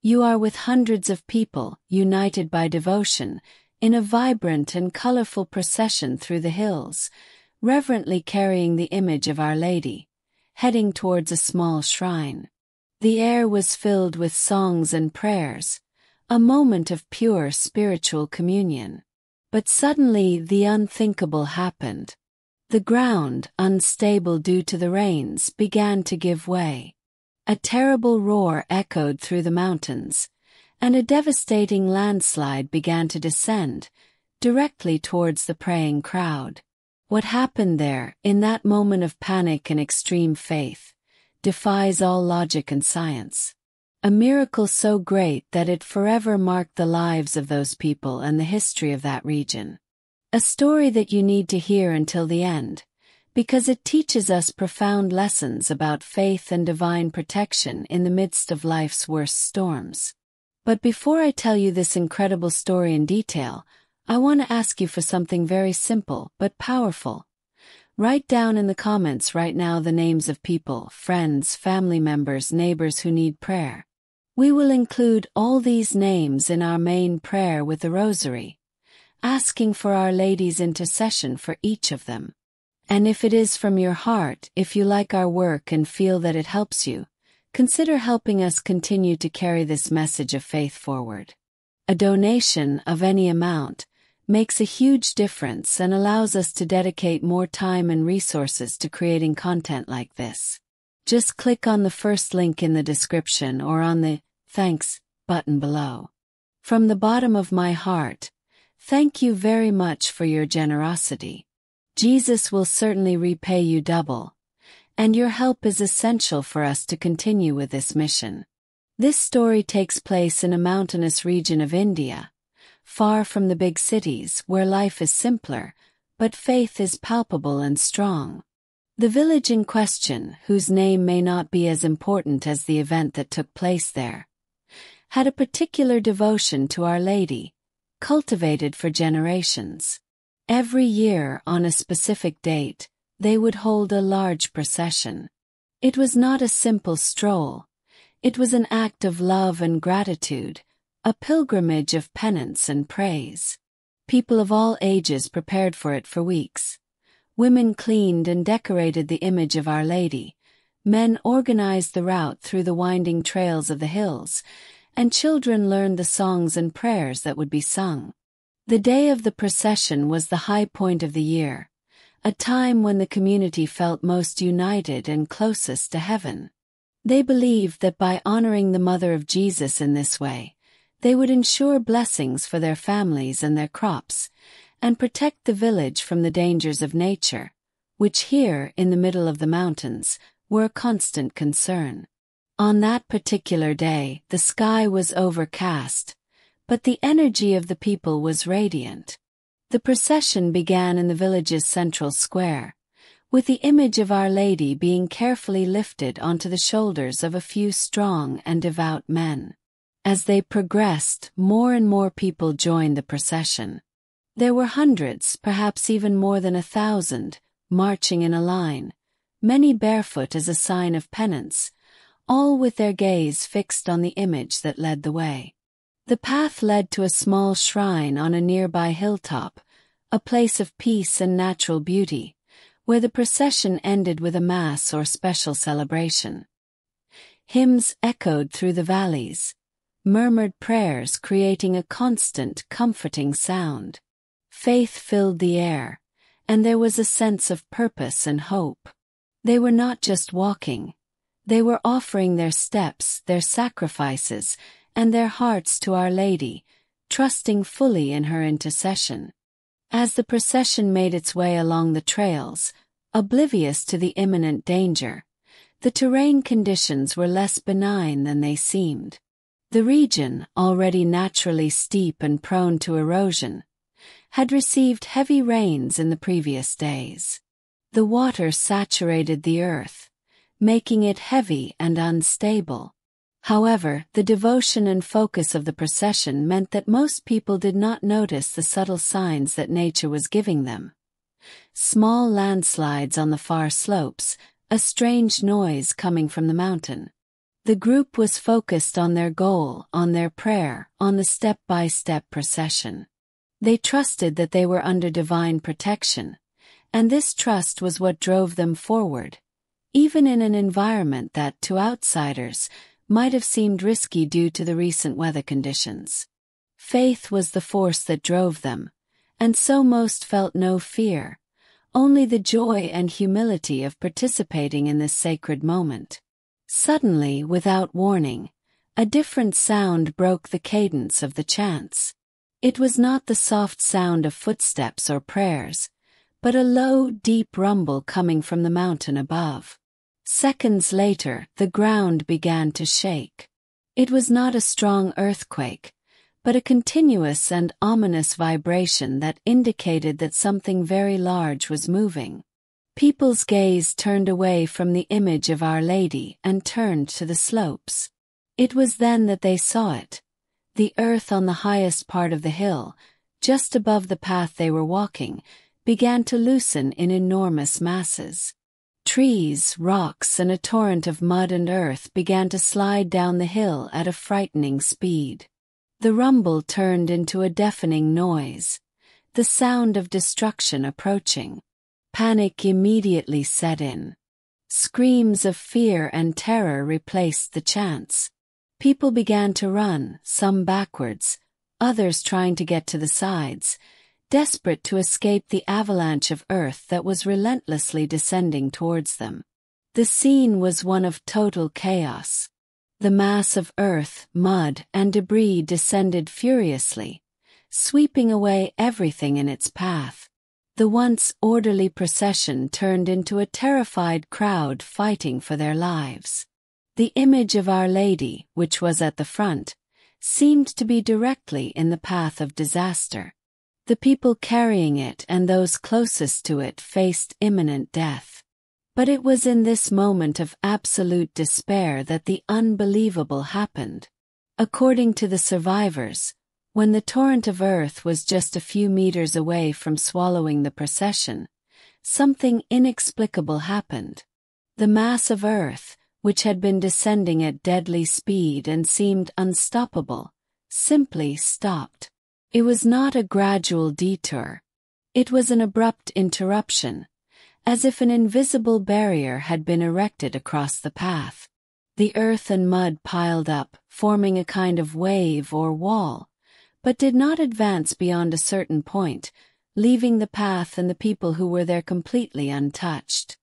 You are with hundreds of people, united by devotion, in a vibrant and colorful procession through the hills, reverently carrying the image of Our Lady, heading towards a small shrine. The air was filled with songs and prayers, a moment of pure spiritual communion. But suddenly the unthinkable happened. The ground, unstable due to the rains, began to give way. A terrible roar echoed through the mountains, and a devastating landslide began to descend, directly towards the praying crowd. What happened there, in that moment of panic and extreme faith, defies all logic and science. A miracle so great that it forever marked the lives of those people and the history of that region. A story that you need to hear until the end, because it teaches us profound lessons about faith and divine protection in the midst of life's worst storms. But before I tell you this incredible story in detail, I want to ask you for something very simple but powerful. Write down in the comments right now the names of people, friends, family members, neighbors who need prayer. We will include all these names in our main prayer with the Rosary, asking for Our Lady's intercession for each of them. And if it is from your heart, if you like our work and feel that it helps you, consider helping us continue to carry this message of faith forward. A donation of any amount makes a huge difference and allows us to dedicate more time and resources to creating content like this. Just click on the first link in the description or on the Thanks button below. From the bottom of my heart, thank you very much for your generosity. Jesus will certainly repay you double, and your help is essential for us to continue with this mission. This story takes place in a mountainous region of India, far from the big cities where life is simpler, but faith is palpable and strong. The village in question, whose name may not be as important as the event that took place there, had a particular devotion to Our Lady, cultivated for generations. Every year on a specific date, they would hold a large procession. It was not a simple stroll. It was an act of love and gratitude, a pilgrimage of penance and praise. People of all ages prepared for it for weeks. Women cleaned and decorated the image of Our Lady, men organized the route through the winding trails of the hills, and children learned the songs and prayers that would be sung. The day of the procession was the high point of the year, a time when the community felt most united and closest to heaven. They believed that by honoring the Mother of Jesus in this way, they would ensure blessings for their families and their crops, and protect the village from the dangers of nature, which here, in the middle of the mountains, were a constant concern. On that particular day, the sky was overcast, but the energy of the people was radiant. The procession began in the village's central square, with the image of Our Lady being carefully lifted onto the shoulders of a few strong and devout men. As they progressed, more and more people joined the procession. There were hundreds, perhaps even more than 1,000, marching in a line, many barefoot as a sign of penance, all with their gaze fixed on the image that led the way. The path led to a small shrine on a nearby hilltop, a place of peace and natural beauty, where the procession ended with a mass or special celebration. Hymns echoed through the valleys, murmured prayers creating a constant, comforting sound. Faith filled the air, and there was a sense of purpose and hope. They were not just walking. They were offering their steps, their sacrifices, and their hearts to Our Lady, trusting fully in her intercession. As the procession made its way along the trails, oblivious to the imminent danger, the terrain conditions were less benign than they seemed. The region, already naturally steep and prone to erosion, had received heavy rains in the previous days. The water saturated the earth, making it heavy and unstable. However, the devotion and focus of the procession meant that most people did not notice the subtle signs that nature was giving them. Small landslides on the far slopes, a strange noise coming from the mountain. The group was focused on their goal, on their prayer, on the step-by-step procession. They trusted that they were under divine protection, and this trust was what drove them forward, even in an environment that, to outsiders, might have seemed risky due to the recent weather conditions. Faith was the force that drove them, and so most felt no fear, only the joy and humility of participating in this sacred moment. Suddenly, without warning, a different sound broke the cadence of the chants. It was not the soft sound of footsteps or prayers, but a low, deep rumble coming from the mountain above. Seconds later, the ground began to shake. It was not a strong earthquake, but a continuous and ominous vibration that indicated that something very large was moving. People's gaze turned away from the image of Our Lady and turned to the slopes. It was then that they saw it. The earth on the highest part of the hill, just above the path they were walking, began to loosen in enormous masses. Trees, rocks, and a torrent of mud and earth began to slide down the hill at a frightening speed. The rumble turned into a deafening noise, the sound of destruction approaching. Panic immediately set in. Screams of fear and terror replaced the chants. People began to run, some backwards, others trying to get to the sides, desperate to escape the avalanche of earth that was relentlessly descending towards them. The scene was one of total chaos. The mass of earth, mud, and debris descended furiously, sweeping away everything in its path. The once orderly procession turned into a terrified crowd fighting for their lives. The image of Our Lady, which was at the front, seemed to be directly in the path of disaster. The people carrying it and those closest to it faced imminent death. But it was in this moment of absolute despair that the unbelievable happened. According to the survivors, when the torrent of earth was just a few meters away from swallowing the procession, something inexplicable happened. The mass of earth, which had been descending at deadly speed and seemed unstoppable, simply stopped. It was not a gradual detour. It was an abrupt interruption, as if an invisible barrier had been erected across the path. The earth and mud piled up, forming a kind of wave or wall, but did not advance beyond a certain point, leaving the path and the people who were there completely untouched.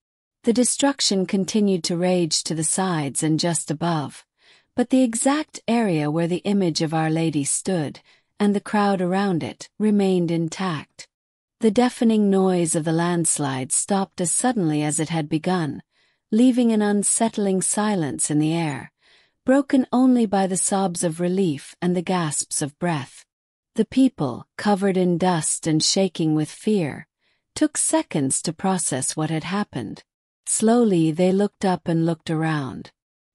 The destruction continued to rage to the sides and just above, but the exact area where the image of Our Lady stood, and the crowd around it, remained intact. The deafening noise of the landslide stopped as suddenly as it had begun, leaving an unsettling silence in the air, broken only by the sobs of relief and the gasps of breath. The people, covered in dust and shaking with fear, took seconds to process what had happened. Slowly they looked up and looked around.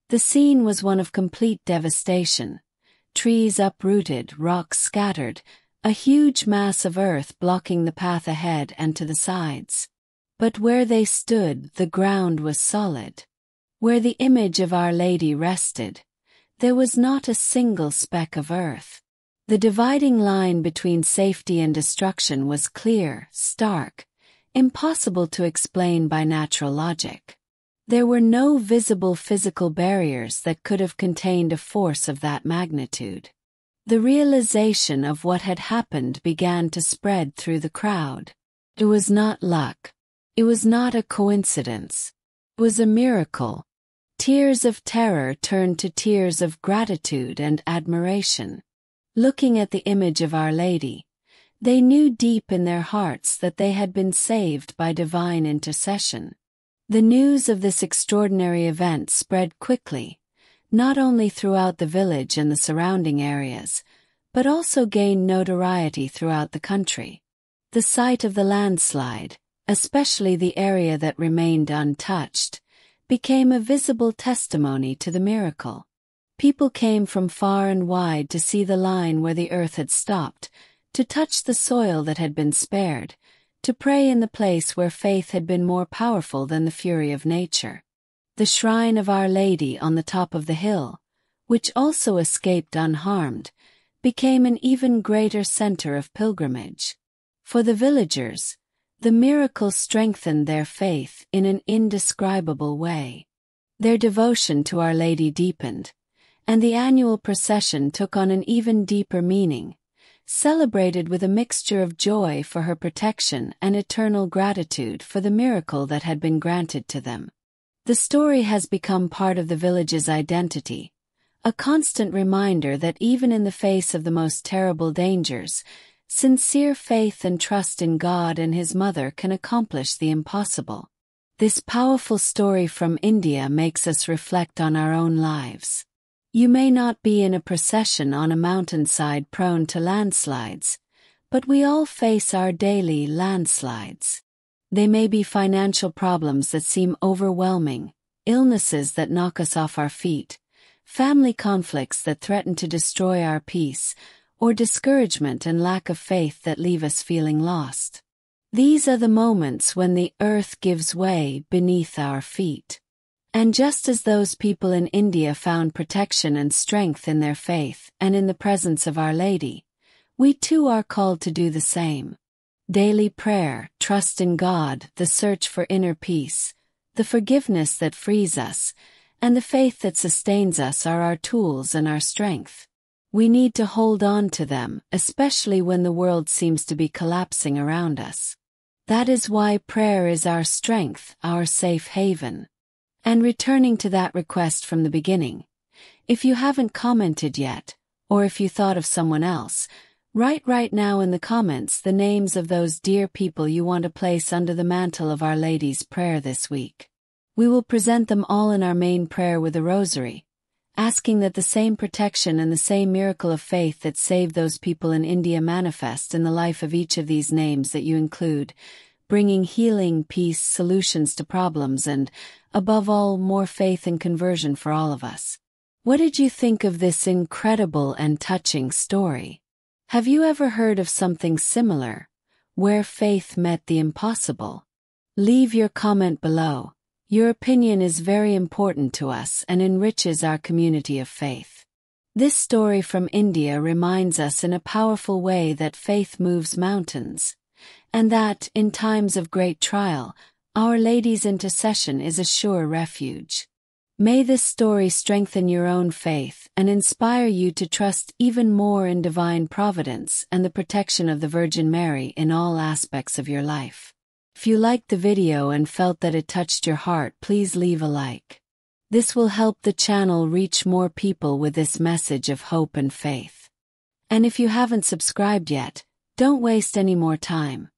The scene was one of complete devastation. Trees uprooted, rocks scattered, a huge mass of earth blocking the path ahead and to the sides. But where they stood, the ground was solid. Where the image of Our Lady rested, there was not a single speck of earth. The dividing line between safety and destruction was clear, stark, impossible to explain by natural logic. There were no visible physical barriers that could have contained a force of that magnitude. The realization of what had happened began to spread through the crowd. It was not luck. It was not a coincidence. It was a miracle. Tears of terror turned to tears of gratitude and admiration. Looking at the image of Our Lady, they knew deep in their hearts that they had been saved by divine intercession. The news of this extraordinary event spread quickly, not only throughout the village and the surrounding areas, but also gained notoriety throughout the country. The site of the landslide, especially the area that remained untouched, became a visible testimony to the miracle. People came from far and wide to see the line where the earth had stopped, to touch the soil that had been spared, to pray in the place where faith had been more powerful than the fury of nature. the shrine of Our Lady on the top of the hill, which also escaped unharmed, became an even greater center of pilgrimage. For the villagers, the miracle strengthened their faith in an indescribable way. Their devotion to Our Lady deepened, and the annual procession took on an even deeper meaning, celebrated with a mixture of joy for her protection and eternal gratitude for the miracle that had been granted to them. The story has become part of the village's identity, a constant reminder that even in the face of the most terrible dangers, sincere faith and trust in God and His Mother can accomplish the impossible. This powerful story from India makes us reflect on our own lives. You may not be in a procession on a mountainside prone to landslides, but we all face our daily landslides. They may be financial problems that seem overwhelming, illnesses that knock us off our feet, family conflicts that threaten to destroy our peace, or discouragement and lack of faith that leave us feeling lost. These are the moments when the earth gives way beneath our feet. And just as those people in India found protection and strength in their faith and in the presence of Our Lady, we too are called to do the same. Daily prayer, trust in God, the search for inner peace, the forgiveness that frees us, and the faith that sustains us are our tools and our strength. We need to hold on to them, especially when the world seems to be collapsing around us. That is why prayer is our strength, our safe haven. And returning to that request from the beginning, if you haven't commented yet, or if you thought of someone else, write right now in the comments the names of those dear people you want to place under the mantle of Our Lady's prayer this week. We will present them all in our main prayer with a rosary, asking that the same protection and the same miracle of faith that saved those people in India manifest in the life of each of these names that you include, bringing healing, peace, solutions to problems, and, above all, more faith and conversion for all of us. What did you think of this incredible and touching story? Have you ever heard of something similar, where faith met the impossible? Leave your comment below. Your opinion is very important to us and enriches our community of faith. This story from India reminds us in a powerful way that faith moves mountains, and that, in times of great trial, Our Lady's intercession is a sure refuge. May this story strengthen your own faith and inspire you to trust even more in divine providence and the protection of the Virgin Mary in all aspects of your life. If you liked the video and felt that it touched your heart, please leave a like. This will help the channel reach more people with this message of hope and faith. And if you haven't subscribed yet, don't waste any more time.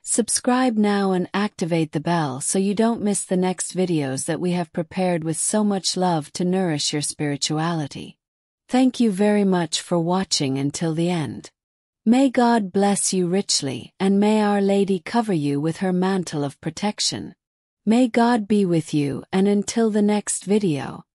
Subscribe now and activate the bell so you don't miss the next videos that we have prepared with so much love to nourish your spirituality. Thank you very much for watching until the end. May God bless you richly, and may Our Lady cover you with her mantle of protection. May God be with you, and until the next video.